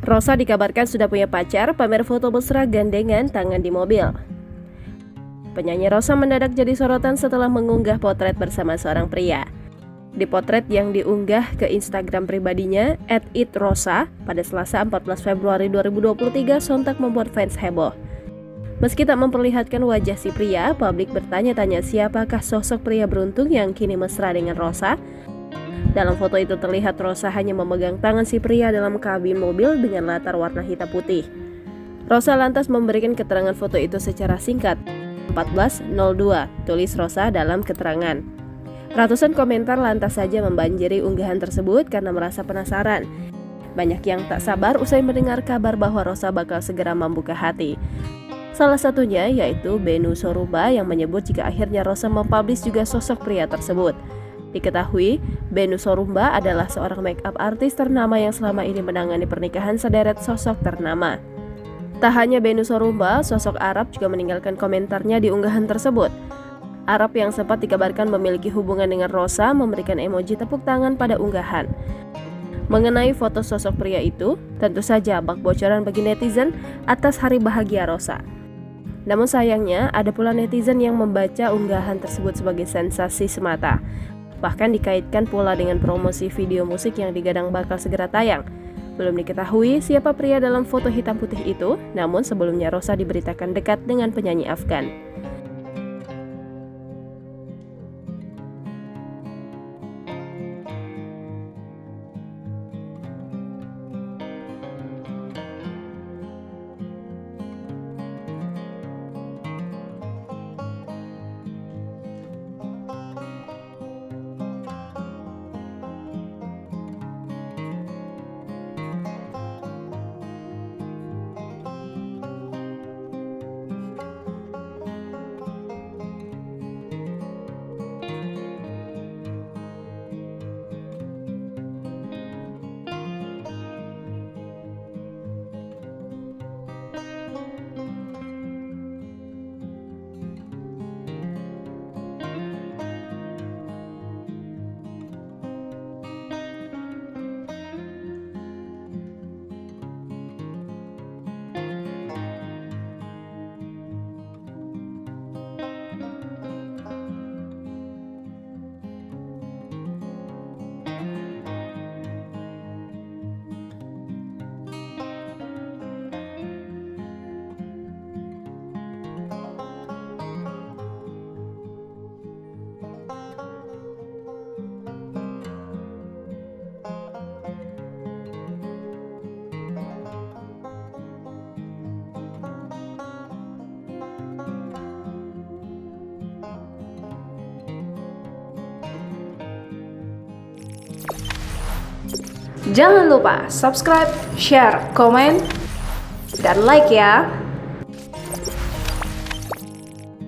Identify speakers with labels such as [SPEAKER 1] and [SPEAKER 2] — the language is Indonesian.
[SPEAKER 1] Rosa dikabarkan sudah punya pacar, pamer foto mesra gandengan tangan di mobil. Penyanyi Rosa mendadak jadi sorotan setelah mengunggah potret bersama seorang pria. Di potret yang diunggah ke Instagram pribadinya, @itrosa, pada Selasa 14 Februari 2023 sontak membuat fans heboh. Meski tak memperlihatkan wajah si pria, publik bertanya-tanya siapakah sosok pria beruntung yang kini mesra dengan Rosa. Dalam foto itu terlihat Rosa hanya memegang tangan si pria dalam kabin mobil dengan latar warna hitam putih. Rosa lantas memberikan keterangan foto itu secara singkat. 14.02, tulis Rosa dalam keterangan. Ratusan komentar lantas saja membanjiri unggahan tersebut karena merasa penasaran. Banyak yang tak sabar usai mendengar kabar bahwa Rosa bakal segera membuka hati. Salah satunya yaitu Bennu Sorumba yang menyebut jika akhirnya Rosa mempublish juga sosok pria tersebut. Diketahui, Bennu Sorumba adalah seorang make-up artis ternama yang selama ini menangani pernikahan sederet sosok ternama. Tak hanya Bennu Sorumba, sosok Arab juga meninggalkan komentarnya di unggahan tersebut. Arab yang sempat dikabarkan memiliki hubungan dengan Rosa memberikan emoji tepuk tangan pada unggahan. Mengenai foto sosok pria itu, tentu saja bak bocoran bagi netizen atas hari bahagia Rosa. Namun sayangnya, ada pula netizen yang membaca unggahan tersebut sebagai sensasi semata. Bahkan dikaitkan pula dengan promosi video musik yang digadang bakal segera tayang. Belum diketahui siapa pria dalam foto hitam putih itu, namun sebelumnya Rosa diberitakan dekat dengan penyanyi Afgan.
[SPEAKER 2] Jangan lupa subscribe, share, komen, dan like ya.